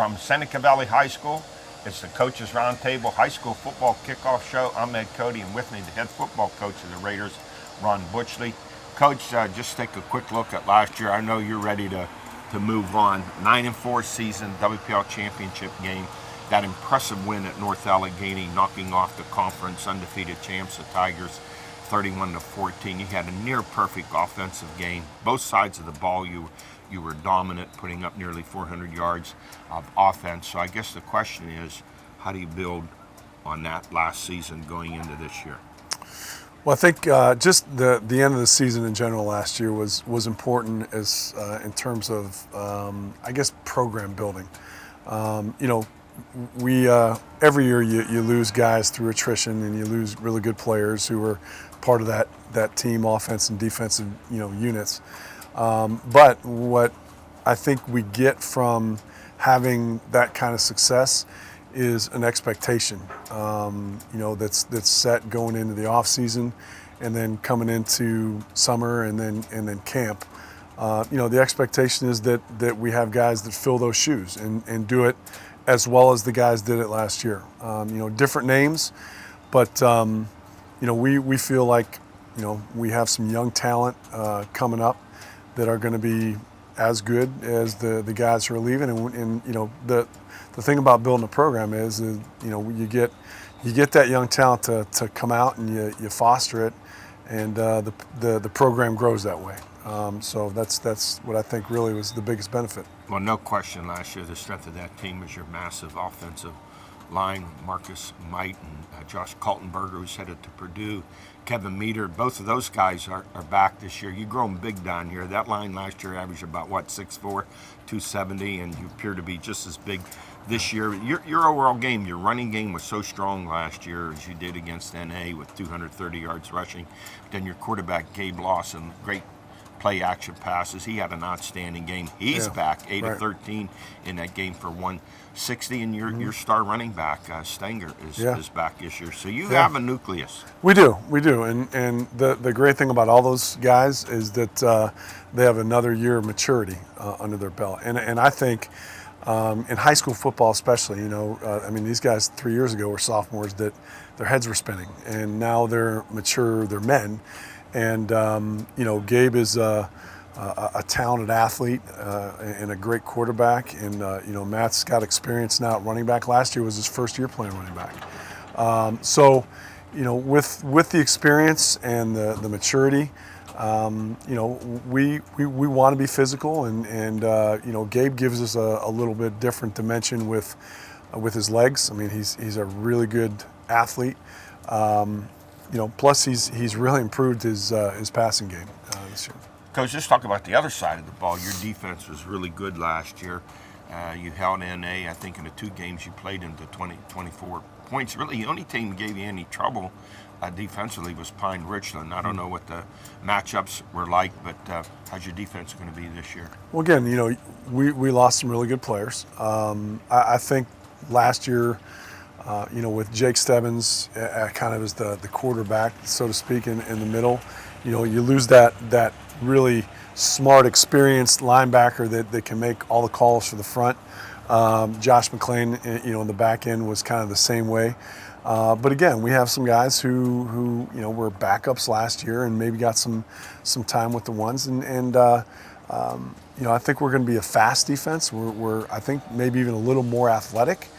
from Seneca Valley High School. It's the Coaches Roundtable High School Football Kickoff Show. I'm Ed Codi, and with me, the head football coach of the Raiders, Butschle. Coach, just take a quick look at last year. I know you're ready to move on. 9-4 season, WPL championship game. That impressive win at North Allegheny, knocking off the conference undefeated champs, the Tigers, 31-14. You had a near-perfect offensive game. Both sides of the ball, you were dominant, putting up nearly 400 yards of offense. So I guess the question is, how do you build on that last season going into this year? Well, I think just the end of the season in general last year was important as in terms of I guess program building. We every year you lose guys through attrition, and you lose really good players who were part of that team, offense and defensive units. But what I think we get from having that kind of success is an expectation, that's set going into the off season, and then coming into summer and then camp. The expectation is that we have guys that fill those shoes and do it as well as the guys did it last year. Different names, but we feel like we have some young talent coming up that are going to be as good as the guys who are leaving. And the thing about building a program is you get that young talent to come out, and you foster it, and the program grows that way. So that's what I think really was the biggest benefit. Well, no question last year the strength of that team was your massive offensive line. Marcus Might and Josh Kaltenberger, who's headed to Purdue, Kevin Meter, both of those guys are back this year. You grown big down here. That line last year averaged about, 6'4", 270, and you appear to be just as big this year. Your overall game, your running game was so strong last year as you did against NA with 230 yards rushing. Then your quarterback, Gabe Lawson, great play action passes. He had an outstanding game. He's back, 8 of 13 in that game for 160, and your star running back, Stenger, is back this year. So you have a nucleus. We do, and the great thing about all those guys is that they have another year of maturity under their belt, and I think in high school football especially, these guys 3 years ago were sophomores that their heads were spinning, and now they're mature, they're men. And Gabe is a talented athlete and a great quarterback. And Matt's got experience now at running back. Last year was his first year playing running back. With the experience and the maturity, we want to be physical, and Gabe gives us a little bit different dimension with his legs. I mean, he's a really good athlete. Plus he's really improved his passing game this year. Coach, just talk about the other side of the ball. Your defense was really good last year. You held NA, I think, in the 2 games you played into 24 points. Really, the only team that gave you any trouble defensively was Pine Richland. I don't know what the matchups were like, but how's your defense going to be this year? Well, again, we lost some really good players. I think last year, with Jake Stebbins kind of as the quarterback, so to speak, in the middle, you lose that really smart, experienced linebacker that can make all the calls for the front. Josh McLean, in the back end was kind of the same way. But again, we have some guys who were backups last year and maybe got some time with the ones. And I think we're going to be a fast defense. We're I think maybe even a little more athletic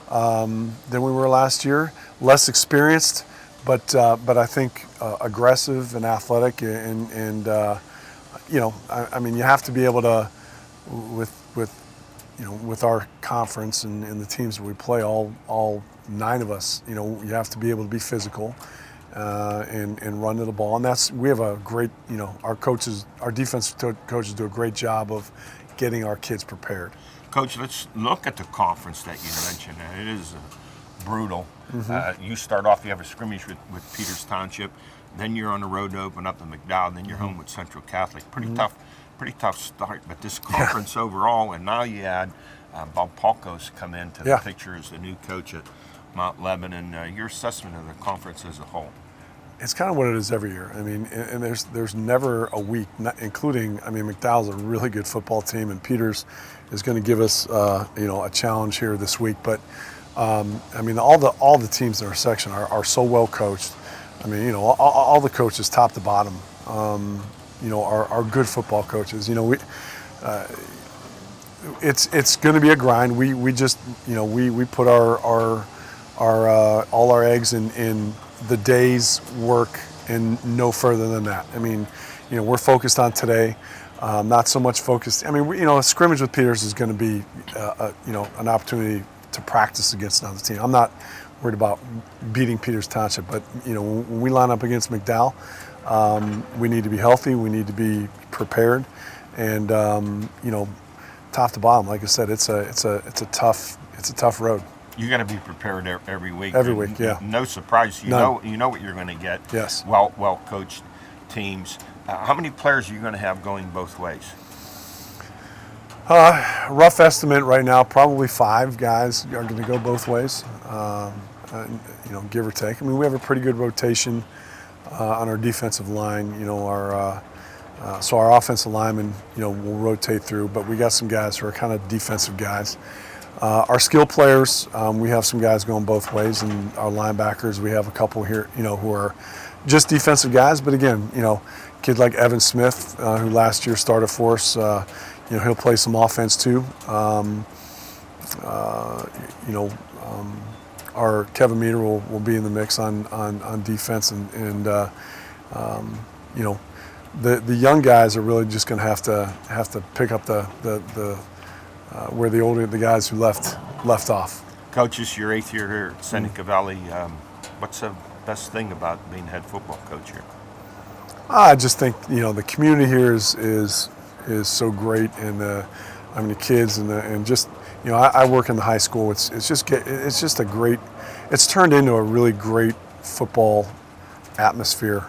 than we were last year. Less experienced, but I think aggressive and athletic. And you have to be able to, with our conference and the teams that we play, all 9 of us, you have to be able to be physical and run to the ball. And we have a great, our defensive coaches do a great job of getting our kids prepared. Coach, let's look at the conference that you mentioned. It is brutal. You start off, you have a scrimmage with Peters Township, then you're on the road to open up the McDowell, then you're home with Central Catholic. Pretty tough start, but this conference overall, and now you add Bob Palkos come into the picture as the new coach at Mount Lebanon. Your assessment of the conference as a whole? it's kind of what it is every year. I mean, and there's never a week, including, I mean, McDowell's a really good football team, and Peters is going to give us, a challenge here this week. But I mean, all the teams in our section are so well coached. I mean, all the coaches, top to bottom, are good football coaches. It's going to be a grind. We just, we put our all our eggs in the day's work and no further than that. I mean, we're focused on today, not so much focused. I mean, a scrimmage with Peters is going to be, an opportunity to practice against another team. I'm not worried about beating Peters Township, but when we line up against McDowell, we need to be healthy. We need to be prepared, and top to bottom, like I said, it's a tough road. You got to be prepared every week. Every week, yeah. No surprise. You know what you're going to get. Yes. Well coached teams. How many players are you going to have going both ways? Rough estimate right now, probably 5 guys are going to go both ways. Give or take. I mean, we have a pretty good rotation on our defensive line. So our offensive linemen, will rotate through, but we got some guys who are kind of defensive guys. Our skill players, we have some guys going both ways, and our linebackers, we have a couple here, who are just defensive guys. But again, kid like Evan Smith, who last year started for us, he'll play some offense too. Our Kevin Meter will be in the mix on defense, and the young guys are really just going to have to pick up the where the guys who left off. Coach, this is your 8th year here at Seneca Valley. What's the best thing about being head football coach here? I just think the community here is so great, and the kids and just I work in the high school. It's just a great. It's turned into a really great football atmosphere.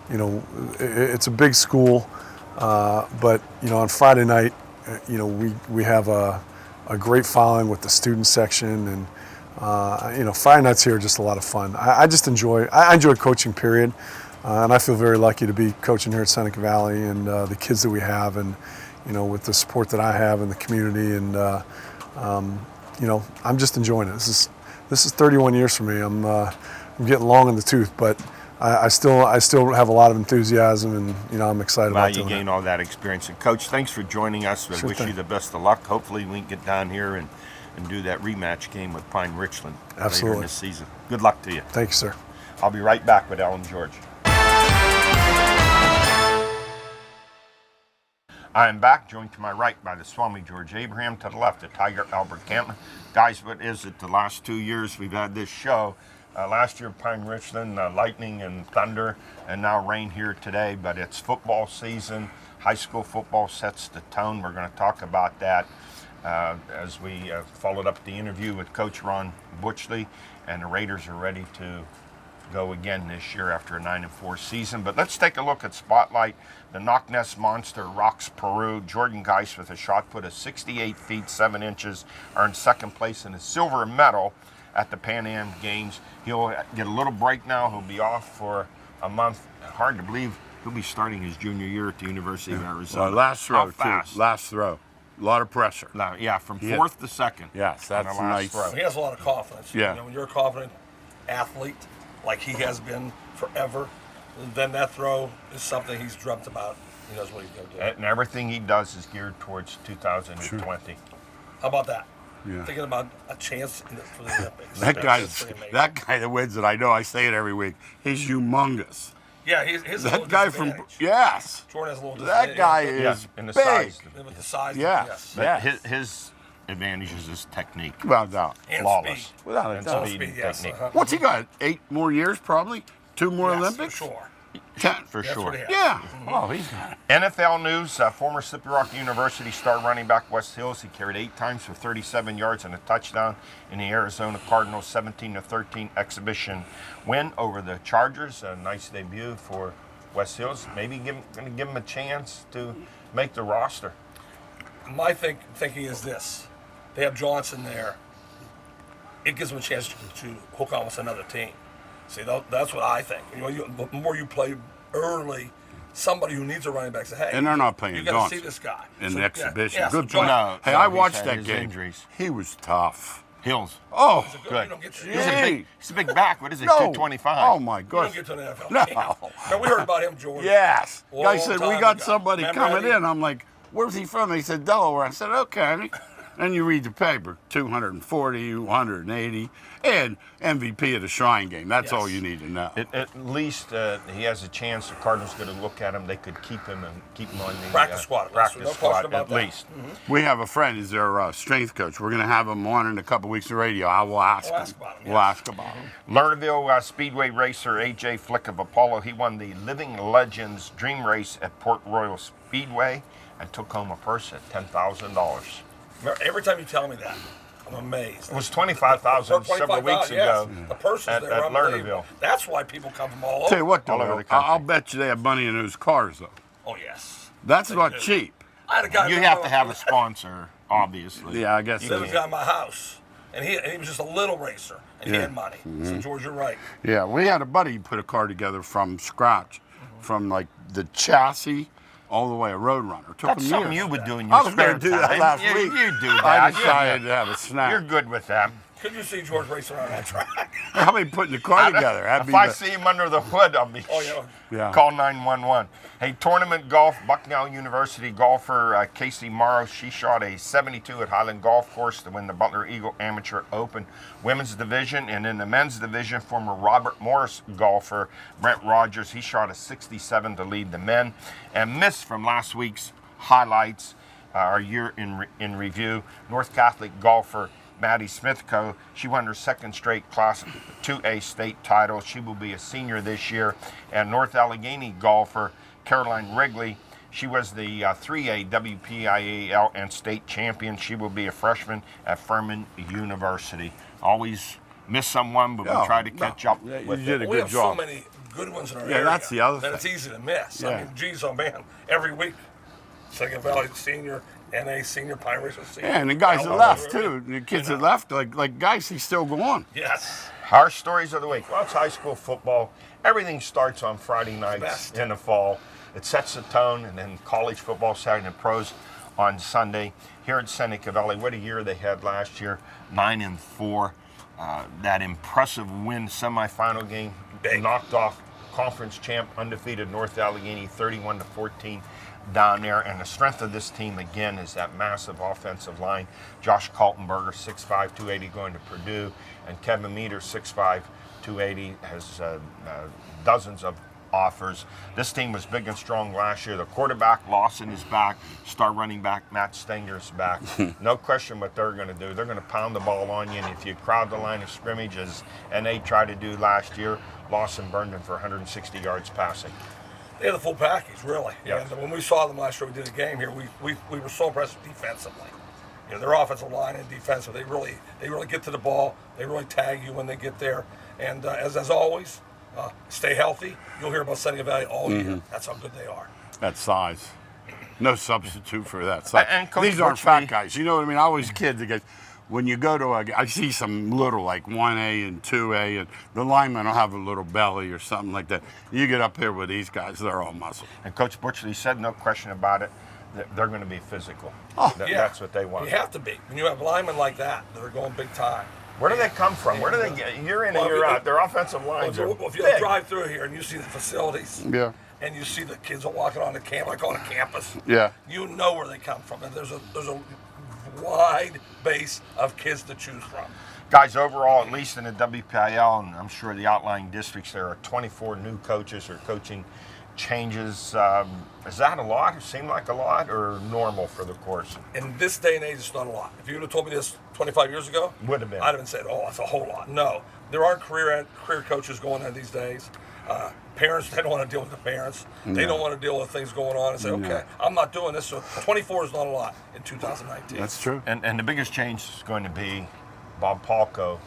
It's a big school, but on Friday night, we have a great following with the student section, and Friday nights here are just a lot of fun. I enjoy coaching, period, and I feel very lucky to be coaching here at Seneca Valley, and the kids that we have, and with the support that I have in the community, and I'm just enjoying it. This is 31 years for me. I'm getting long in the tooth, but I still have a lot of enthusiasm, and I'm excited about doing it. You gain all that experience. And Coach, thanks for joining us. I wish you the best of luck. Hopefully we can get down here and do that rematch game with Pine Richland later in this season. Good luck to you. Thank you, sir. I'll be right back with Alan George. I am back, joined to my right by the Swami George Abraham, to the left, the Tiger Albert Campman. Guys, what is it? The last 2 years we've had this show. Last year, Pine Richland, lightning and thunder, and now rain here today. But it's football season. High school football sets the tone. We're going to talk about that as we followed up the interview with Coach Ron Butschle, and the Raiders are ready to go again this year after a 9-4 season. But let's take a look at Spotlight. The Knocknest Monster rocks Peru. Jordan Geis with a shot put of 68 feet 7 inches earned second place in a silver medal at the Pan Am Games. He'll get a little break now. He'll be off for a month. Hard to believe he'll be starting his junior year at the University of Arizona. Last throw, too. Last throw. A lot of pressure. Yeah, from 4th to 2nd. Yes, that's nice. Throw. He has a lot of confidence. Yeah. When you're a confident athlete, like he has been forever, then that throw is something he's dreamt about. He knows what he's going to do. And everything he does is geared towards 2020. Sure. How about that? Yeah. Thinking about a chance for the Olympics. That guy that wins it, I know, I say it every week, he's humongous. Yeah, his that guy from, yes. Jordan has a little that guy is in the big. size. With the size. Yes. But his advantage is his technique. Without a doubt. And Flawless. speed. Without a doubt. Speed and yes. technique. What's he got? 8 more years, probably? 2 more Yes, Olympics? for sure. 10. For That's sure. what he has. Yeah. Oh, he's got it. NFL news, former Slippery Rock University star running back Wes Hills. He carried 8 times for 37 yards and a touchdown in the Arizona Cardinals 17-13 exhibition win over the Chargers. A nice debut for Wes Hills. Maybe going to give him a chance to make the roster. My thinking is this. They have Johnson there. It gives them a chance to hook on with another team. See, that's what I think. The more you play early, somebody who needs a running back say, hey, And they're not playing you got to Johnson see this guy. in So, the exhibition. Yeah, Good so point. No, Hey, no, I he's watched had that his game. injuries. He was tough. Hills. Oh, Good. You don't get to, He's a big back. What is it? no. 225. Oh my you don't gosh. get to an NFL No. game. Now, we heard about him, George. Yes. Long Guy said, we time got ago. somebody Remember coming Eddie? in. I'm like, where's he from? He said, Delaware. I said, okay. And you read the paper, 240, 180, and MVP of the Shrine game. That's all Yes. you need to know. At least he has a chance. The Cardinals going to look at him. They could keep him on the Practice squad, at least. Practice No squad question about at that. least. We have a friend, he's their strength coach. We're going to have him on in a couple weeks of radio. I will ask We'll him. ask about him, We'll yes. ask about him. Lernerville Speedway racer A.J. Flick of Apollo. He won the Living Legends Dream Race at Port Royal Speedway and took home a purse at $10,000. Every time you tell me that, I'm amazed. It was $25,000 several weeks ago The purses at there are unbelievable. Lernerville. That's why people come from all over. Tell you what, All though, over the country. I'll bet you they have money in those cars, though. Oh, yes. That's They not do. cheap. I had a guy. You have to have a sponsor, obviously. Yeah, I guess There so. was a guy in my house, and he was just a little racer, and he Yeah. had money. So, George, you're right. Yeah, we had a buddy who put a car together from scratch, from like the chassis all the way, a Roadrunner. Took That's him something years. you would do in your I was spare going to do that time. last You- week. You do that. I decided Yeah. to have a snack. You're good with that. Could you see George race around that track? How many putting the car together? That'd If be I the- see him under the hood, I'll be Oh, yeah. Yeah. call 911. Hey, tournament golf, Bucknell University golfer Casey Morrow, she shot a 72 at Highland Golf Course to win the Butler Eagle Amateur Open Women's Division. And in the men's division, former Robert Morris golfer Brent Rogers, he shot a 67 to lead the men. And missed from last week's highlights, our year in review, North Catholic golfer Maddie Smithco, she won her second straight Class 2A state title. She will be a senior this year. And North Allegheny golfer Caroline Wrigley, she was the 3A WPIAL and state champion. She will be a freshman at Furman University. Always miss someone, but No, we try to no. catch up Yeah, you with did it. a We good have job. so many good ones in our Yeah, area that's the other that it's thing. easy to miss. Yeah. I mean, geez, oh man, every week, Seneca Valley Senior, NA Senior, Pine Ridge Senior. Yeah, and the guys that All left over. too. The kids that left, like guys, he's still going. Yes. Our stories of the week. Well, it's high school football. Everything starts on Friday nights best. in the fall. It sets the tone, and then college football, Saturday, and pros on Sunday. Here at Seneca Valley, what a year they had last year, 9-4. That impressive win semifinal game, Big. knocked off conference champ, undefeated North Allegheny, 31-14 down there. And the strength of this team again is that massive offensive line. Josh Kaltenberger, 6'5", 280, going to Purdue, and Kevin Meter, 6'5", 280, has dozens of offers. This team was big and strong last year. The quarterback, Lawson, is back. Star running back, Matt Stenger's back. No question what they're going to do. They're going to pound the ball on you, and if you crowd the line of scrimmage, as NA tried to do last year, Lawson burned him for 160 yards passing. They had the full package, really. Yes. And when we saw them last year, we did a game here. We were so impressed defensively. You know, their offensive line and defensive, they really get to the ball. They really tag you when they get there. And as always, stay healthy. You'll hear about Seneca Valley all year. That's how good they are. That size. No substitute for that size. And Coach These aren't Butschle- fat guys. You know what I mean? I always kid the guys. When you go to I see some little like 1A and 2A, and the linemen will have a little belly or something like that. You get up here with these guys, they're all muscle. And Coach Butschle said, no question about it, that they're going to be physical. Oh, Yeah. That's what they want. You have to be. When you have linemen like that are going big time. Where do they come from? Where do they get? Year in and Well, year if- out, their offensive lines are If you big. drive through here and you see the facilities, Yeah. and you see the kids walking on the camp, I call it a campus. Yeah. You know where they come from, and there's a wide base of kids to choose from. Guys, overall, at least in the WPIL, and I'm sure the outlying districts, there are 24 new coaches or coaching changes. Is that a lot? It seemed like a lot, or normal for the course? In this day and age, it's not a lot. If you would have told me this 25 years ago, Would have been. I'd have been said, "Oh, it's a whole lot." No, there aren't career coaches going on these days. Parents, they don't want to deal with the parents. They don't want to deal with things going on and say, "Okay, I'm not doing this." So 24 is not a lot in 2019. That's true. And the biggest change is going to be Bob Palco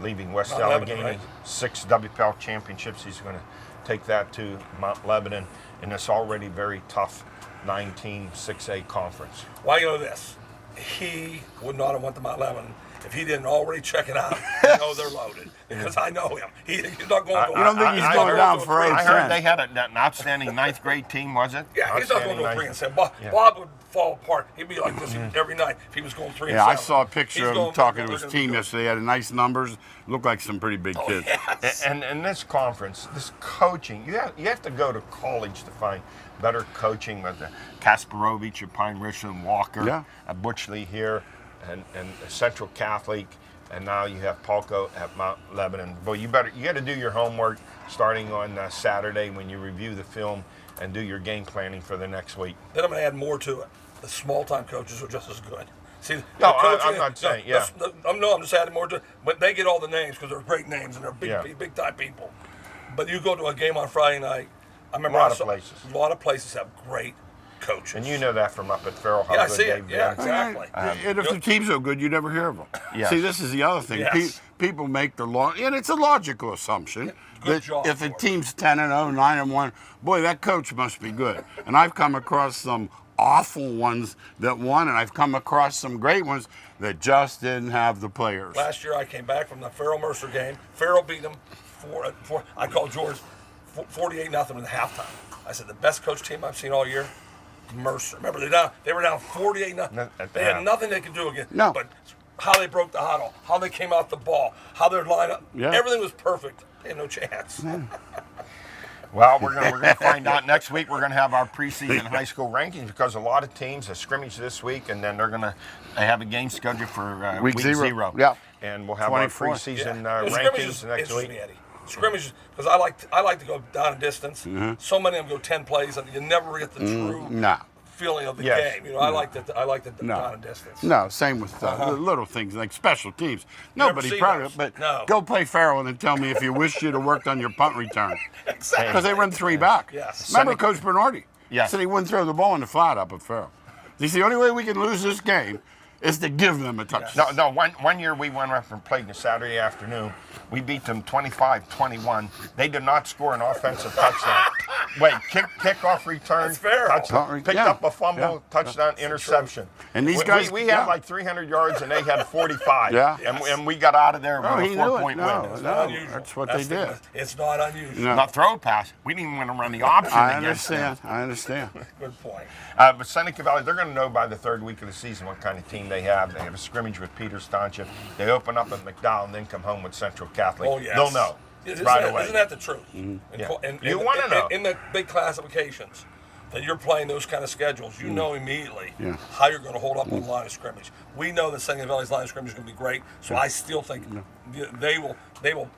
leaving West Mount Lebanon, Allegheny. right? 6 WPIL championships. He's going to take that to Mount Lebanon in this already very tough 19 6A conference. Why you know this? He would not have went to Mount Lebanon if he didn't already check it out, I know they're loaded because I know him. He's not going to. You don't think he's I going heard- down for I heard they 0-10? had an outstanding ninth grade team, was it? Yeah, he's not going to go 3 and 7. Bob would fall apart. He'd be like this every night if he was going 3 and 7. Yeah, I saw a picture He's of going- him talking to they're his gonna be team good. yesterday. He had nice numbers. Looked like some pretty big kids. Yes. And this conference, this coaching, you have to go to college to find better coaching with Kasparovich at Pine Richland, Walker, Yeah. Butschle here, and Central Catholic, and now you have Palco at Mount Lebanon. Boy, you got to do your homework starting on Saturday when you review the film and do your game planning for the next week. Then I'm going to add more to it. The small-time coaches are just as good. See, No, the coaching- I'm not saying, yeah. I'm just adding more to it. But they get all the names because they're great names and they're big, Yeah. big-time people. But you go to a game on Friday night, I remember Lot I of saw- places. A lot of places have great coaches. And you know that from up at Farrell. how Yeah, I good see it. they've Yeah, been. exactly. And if the team's so good, you never hear of them. Yes. See, this is the other thing. Yes. People make the law, and it's a logical assumption Good that job if a for it. team's 10-0, 9-1, boy, that coach must be good. And I've come across some awful ones that won, and I've come across some great ones that just didn't have the players. Last year I came back from the Farrell Mercer game. Farrell beat them four. I called George 48-0 in the halftime. I said the best coach team I've seen all year, Mercer. Remember they were down 48-0. They had nothing they could do again. No. But how they broke the huddle, how they came out the ball, how their lineup, Yeah. everything was perfect. They had no chance. Well, we're gonna find out next week. We're gonna have our preseason high school rankings because a lot of teams have scrimmage this week, and then they have a game scheduled for Week zero. Yeah. And we'll have 24. our preseason The rankings scrimmages next interest week. me, Eddie. Scrimmages, because I like to go down a distance. Mm-hmm. So many of them go 10 plays, and you never get the true No. feeling of the Yes. game. You know, I like the No. down a distance. No, same with the little things like special teams. Nobody see proud those. of it, but No. go play Farrell and then tell me if you wish you'd have worked on your punt return. Exactly. Because they run 3 back. Yes. Remember Coach Bernardi? Yes. Said he wouldn't throw the ball in the flat up at Farrell. He said the only way we can lose this game is to give them a touchdown. No, one year we went up and played on Saturday afternoon. We beat them 25-21. They did not score an offensive touchdown. Wait, kickoff return, That's fair. touchdown, picked Yeah. up a fumble, Yeah. touchdown, interception. And these We- guys- we yeah. had like 300 yards and they had 45. Yeah. And we got out of there No, with he a knew it. 4-point No, win. It's no. not unusual. That's what That's they the- did. It's not unusual. No. Not throw pass. We didn't even want to run the option I against them. understand. I understand. Good point. But Seneca Valley, they're going to know by the third week of the season what kind of team they have. They have a scrimmage with Peters Township. They open up at McDowell and then come home with Central Catholic. Oh, yes. They'll know Isn't right that- away. Isn't that the truth? Yeah. You You wanna know. In the big classifications, that you're playing those kind of schedules, you know immediately Yeah. how you're going to hold up on the line of scrimmage. We know that Seneca Valley's line of scrimmage is going to be great, so I still think they will,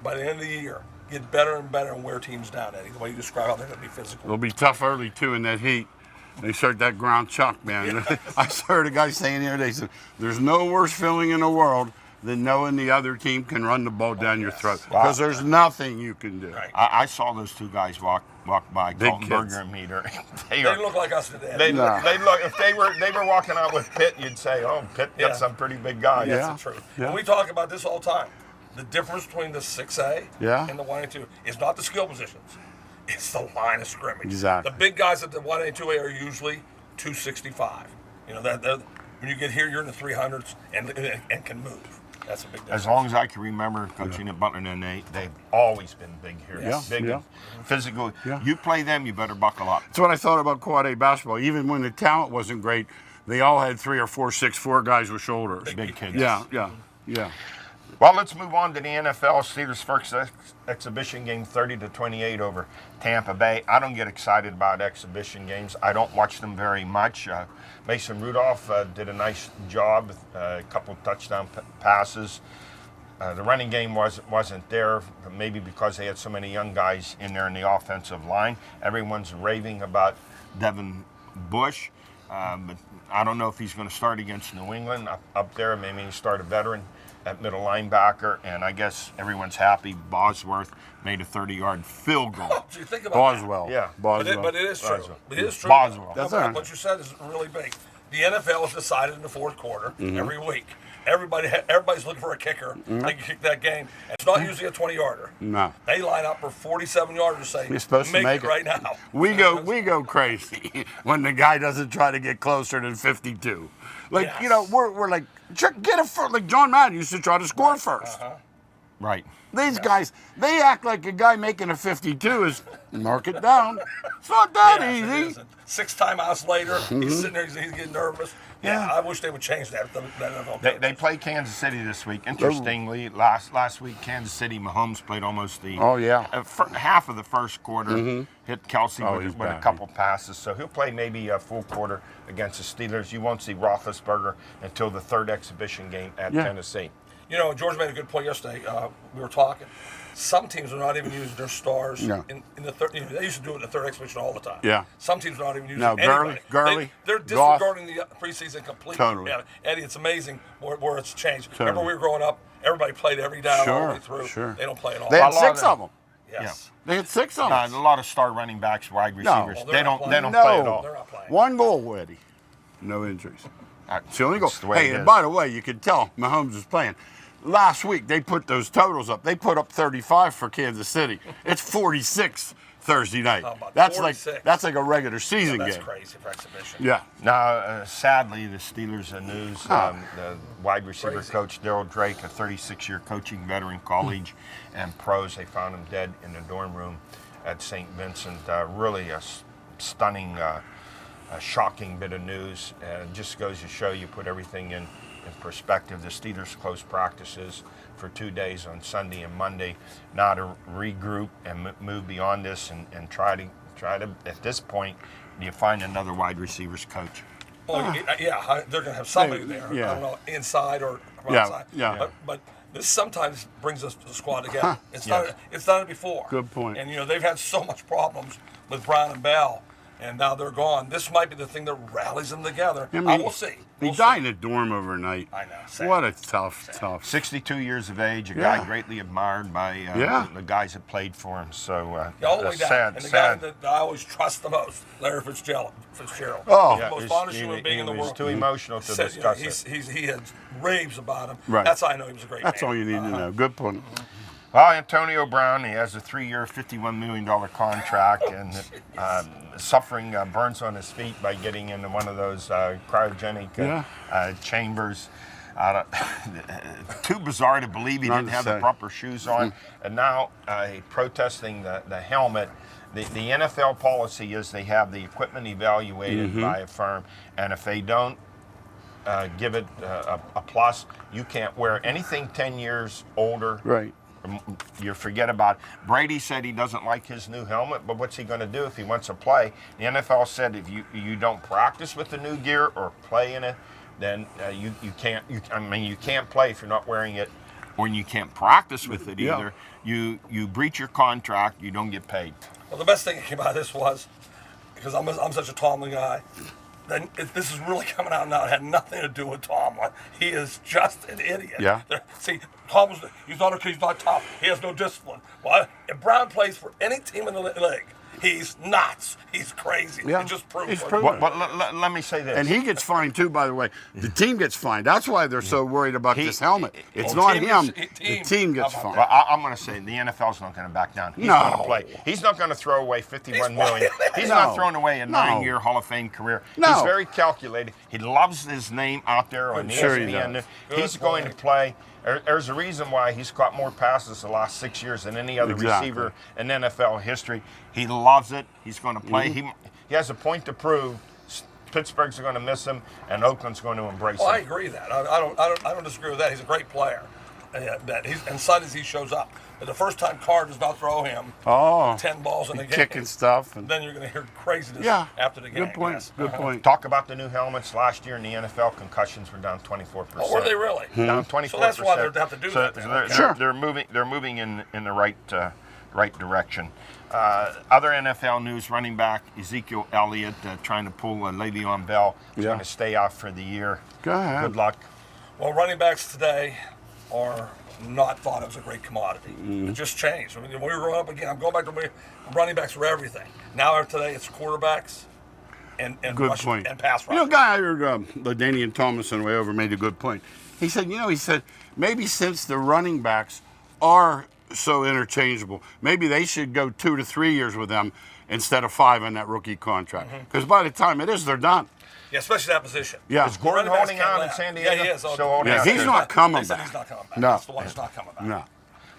by the end of the year, get better and better and wear teams down, Eddie, the way you describe how they're going to be physical. It'll be tough early too in that heat. They start that ground chuck, man. I heard a guy saying the other day, said, "There's no worse feeling in the world than knowing the other team can run the ball down your throat because there's nothing you can do." Right. I saw those two guys walk by, Big Colton kids. Burger and Meter. They look like us today. They No. look. If they were walking out with Pitt, you'd say, "Oh, Pitt got Yeah. some pretty big guys." Yeah. That's the truth. Yeah. And we talk about this all the time. The difference between the 6A Yeah. and the 1A2 is not the skill positions. It's the line of scrimmage. Exactly. The big guys at the 1A, 2A are usually 265. You know, that when you get here, you're in the 300s and can move. That's a big difference. As long as I can remember coaching at Butler, and they've always been big here. Yeah, Big, yeah. physical. Yeah. You play them, you better buckle up. That's what I thought about Quad A basketball. Even when the talent wasn't great, they all had 3 or 4 6'4" guys with shoulders. Big kids. Yeah. Well, let's move on to the NFL. Steelers' first exhibition game, 30-28 over Tampa Bay. I don't get excited about exhibition games. I don't watch them very much. Mason Rudolph did a nice job, a couple touchdown passes. The running game wasn't there, maybe because they had so many young guys in there in the offensive line. Everyone's raving about Devin Bush, but I don't know if he's going to start against New England up there. Maybe he start a veteran at middle linebacker, and I guess everyone's happy. Bosworth made a 30-yard field goal. So you think about Boswell. Yeah. Boswell. But it is true. Boswell. It is true. Boswell. That's What- all right. What you said is really big. The NFL is decided in the fourth quarter every week. everybody's looking for a kicker. They can kick that game. And it's not usually a 20-yarder. No. They line up for 47 yards to say, You're supposed to make it right now. We go crazy when the guy doesn't try to get closer than 52. Like, Yes. you know, we're like, get a first. Like John Madden used to try to score first. Right. These guys, they act like a guy making a 52 is mark it down. It's not that Yes, it easy. is. 6 timeouts later, he's sitting there, he's getting nervous. Yeah, I wish they would change that. They play Kansas City this week. Interestingly, last week Kansas City, Mahomes played almost the half of the first quarter. Hit Kelsey with a couple passes, so he'll play maybe a full quarter against the Steelers. You won't see Roethlisberger until the third exhibition game at Tennessee. You know, George made a good point yesterday. We were talking. Some teams are not even using their stars in the third. You know, they used to do it in the third exhibition all the time. Yeah. Some teams are not even using Gurley, anybody. They're disregarding the preseason completely. Totally. Yeah, Eddie, it's amazing where it's changed. Remember, we were growing up. Everybody played every down all the way through. Sure. They don't play at all. They had 6 of them. Yes. They had 6 of them. A lot of star running backs, wide receivers. Well, they they're don't not play at playing. all. They're not playing. 1 goal, Eddie. No injuries. It's the only goal. That's the way Hey, it and is. by the way, you could tell Mahomes was playing. Last week, they put those totals up. They put up 35 for Kansas City. It's 46 Thursday night. How about That's 46? like a regular season That's game. crazy for exhibition. Yeah. Now, sadly, the Steelers news, the wide receiver Crazy. coach, Daryl Drake, a 36-year coaching veteran, college and pros, they found him dead in the dorm room at St. Vincent. Really a stunning, shocking bit of news. It just goes to show you put everything in perspective. The Steelers closed practices for 2 days on Sunday and Monday, now to regroup and move beyond this and try to at this point, do you find another wide receivers coach? Well, they're going to have somebody there. Yeah. I don't know, inside or Yeah, outside. yeah. But this sometimes brings us the squad together. It's done it before. Good point. And you know they've had so much problems with Brown and Bell, and now they're gone. This might be the thing that rallies them together. I mean, we'll see. He died in a dorm overnight. I know. Sad. What a tough. 62 years of age, a Yeah. guy greatly admired by the guys that played for him. So All the way down. sad, And the sad. guy that I always trust the most, Larry Fitzgerald. Oh. the most honest human being in the he world. was too emotional to Said, discuss he had raves about him. Right. That's how I know he was a great That's man. all you need to know. Good point. Well, Antonio Brown, he has a 3-year, $51 million contract, and suffering burns on his feet by getting into one of those cryogenic chambers. Too bizarre to believe he didn't have the proper shoes on. And now protesting the helmet. The NFL policy is they have the equipment evaluated by a firm, and if they don't give it a plus, you can't wear anything 10 years older. Right. You forget about it. Brady said he doesn't like his new helmet, but what's he going to do if he wants to play? The NFL said if you don't practice with the new gear or play in it, then you can't. You can't play if you're not wearing it, or you can't practice with it either. You breach your contract. You don't get paid. Well, the best thing that came out of this was, because I'm such a Tomlin guy, then this is really coming out now. It had nothing to do with Tomlin. He is just an idiot. Yeah. See, Tomlin's he's not tough. He has no discipline. Well, if Brown plays for any team in the league, he's nuts. He's crazy. Yeah. It just proves He's it. proven But let me say this. And he gets fined too, by the way. The team gets fined. That's why they're so worried about this helmet. It's Oh, not team him. gets- The team gets How about fined. Well, I'm going to say the NFL's not going to back down. He's No. going to play. He's not going to throw away $51 million. He's No. not throwing away a No. 9-year Hall of Fame career. No. He's very calculated. He loves his name out there on Sure he ESPN. does. He's Good going to point. play. There's a reason why he's caught more passes the last 6 years than any other Exactly. receiver in NFL history. He loves it. He's going to play. He has a point to prove. Pittsburgh's going to miss him, and Oakland's going to embrace Well, I him. agree with that. I don't disagree with that. He's a great player. And Sundays he shows up. But the first time Carr does not throw him 10 balls in a game, Kicking stuff. And, then you're going to hear craziness yeah. after the game. Good point. Yes. Good point. Talk about the new helmets. Last year in the NFL, concussions were down 24%. Oh, were they really? Down 24%. So that's why they have to do that then. They're moving in the right direction. Other NFL news: running back Ezekiel Elliott trying to pull Le'Veon Bell. He's Yeah. going to stay out for the year. Go ahead. Good luck. Well, running backs today are not thought of as a great commodity. It just changed. I mean, when we were growing up again, I'm going back to when running backs were everything. Now today it's quarterbacks, and Good rush point. and pass rush. You know, guy I heard, LaDainian Thomas on the way over made a good point. He said, maybe since the running backs are so interchangeable, maybe they should go 2 to 3 years with them instead of 5 on that rookie contract. Because by the time it is, they're done. Yeah, especially that position. Yeah. Is Gordon Running backs holding can't on in last. San Diego? Yeah, he is. Still holding Yeah, out he's there? not coming They said back. he's not coming back. No. That's the one that's not coming back. No.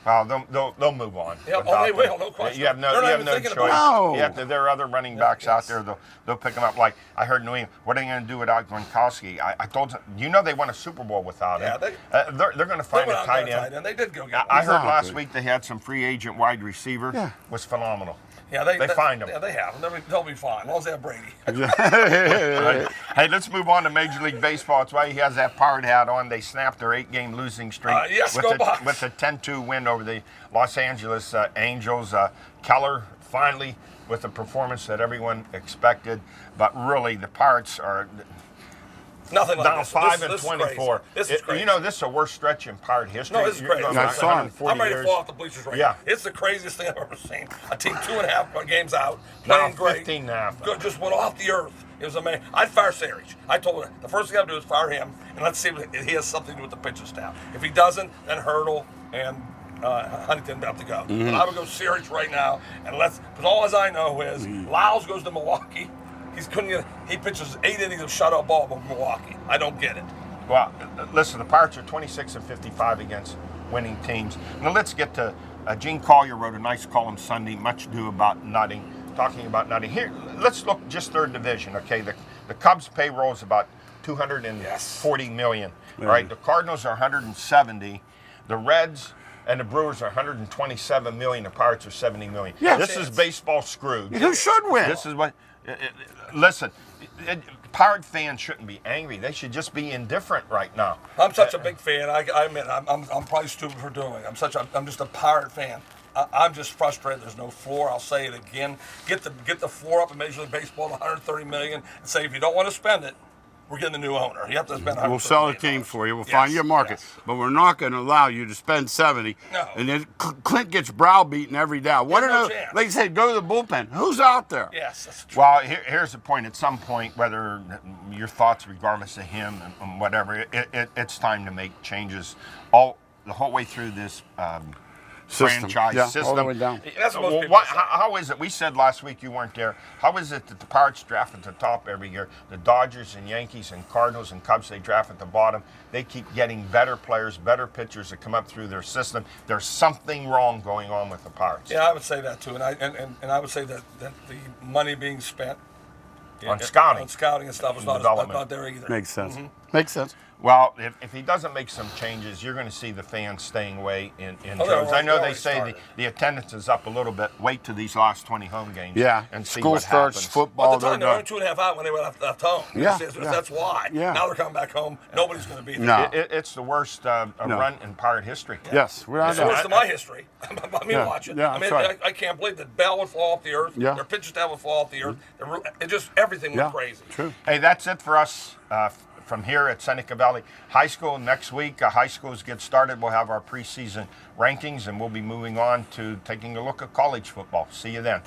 Well, they'll move on. Yeah, without they will, them. no question. You have no, They're not you have even no thinking choice. about it. There are other running backs out there. They'll pick them up. Like I heard New England. What are they going to do without Gronkowski? I told them. They won a Super Bowl without him. Yeah, They're going to find a tight end. They did go get I one. heard last Exactly. week they had some free agent wide receiver. Yeah. Was phenomenal. Yeah, they find him. Yeah, they have them. They'll be fine as long as they have Brady. Right. Hey, let's move on to Major League Baseball. That's why he has that pirate hat on. They snapped their 8-game losing streak Yes, with, go a, Bucs. with a 10-2 win over the Los Angeles Angels. Keller finally with a performance that everyone expected, but really the Pirates are Nothing like down this. 5 and This is 24. crazy. This is crazy. This is a worst stretch in Pirate history. No, this is You're crazy. going Yeah, I back saw it. 140 I'm ready to years. fall off the bleachers right Yeah. now. It's the craziest thing I've ever seen. A team 2.5 games out, playing great. 15.5. Good, just went off the earth. It was amazing. I'd fire Sarich. I told him the first thing I'd do is fire him, and let's see if he has something to do with the pitching staff. If he doesn't, then Hurdle and Huntington have to go. But I would go Sarich right now, and because all as I know is Lyles goes to Milwaukee. He pitches 8 innings of shutout ball with Milwaukee. I don't get it. Well, listen, the Pirates are 26 and 55 against winning teams. Now let's get to Gene Collier wrote a nice column Sunday, much ado about nutting, talking about nutting. Here, let's look just third division. Okay, the Cubs payroll is about 240 million. Right, the Cardinals are 170. The Reds and the Brewers are 127 million. The Pirates are 70 million. Yeah. This is baseball Scrooge. Who should win? This is what. Listen, Pirate fans shouldn't be angry. They should just be indifferent right now. I'm such a big fan. I admit I'm probably stupid for doing it. I'm just a Pirate fan. I'm just frustrated. There's no floor. I'll say it again. Get the floor up in Major League Baseball to 130 million and say if you don't want to spend it, we're getting a new owner. You have to spend. We'll sell the team for you. We'll find you a market. Yes. But we're not going to allow you to spend 70. No. And then Clint gets browbeaten every down. What no are chance. Like you said, go to the bullpen. Who's out there? Yes, that's true. Well, here's the point. At some point, whether your thoughts, regardless of him and whatever, it's time to make changes. The whole way through this franchise Yeah, system. all the way down. That's what most people say. How is it? We said last week you weren't there. How is it that the Pirates draft at the top every year? The Dodgers and Yankees and Cardinals and Cubs, they draft at the bottom. They keep getting better players, better pitchers that come up through their system. There's something wrong going on with the Pirates. Yeah, I would say that too, and I would say that the money being spent On scouting. and stuff is not Development. there either. Makes sense. Makes sense. Well, if he doesn't make some changes, you're going to see the fans staying away in Oh, droves. I know they they already say started. the attendance is up a little bit. Wait till these last 20 home games Yeah. and see School what starts, happens. football, At the time, they they're were done. 2.5 out when they left home. Yeah, That's why. Yeah. Now they're coming back home. Nobody's going to be there. No. It's the worst run in Pirate history. Yes, we're on It's the worst that. of my history. I mean, Yeah, watch it. yeah, I mean, that's right. I can't believe that Bell would fall off the earth. Yeah. Their pitching staff would fall off the earth. It just everything Yeah, went crazy. true. Hey, that's it for us from here at Seneca Valley High School. Next week, high schools get started. We'll have our preseason rankings, and we'll be moving on to taking a look at college football. See you then.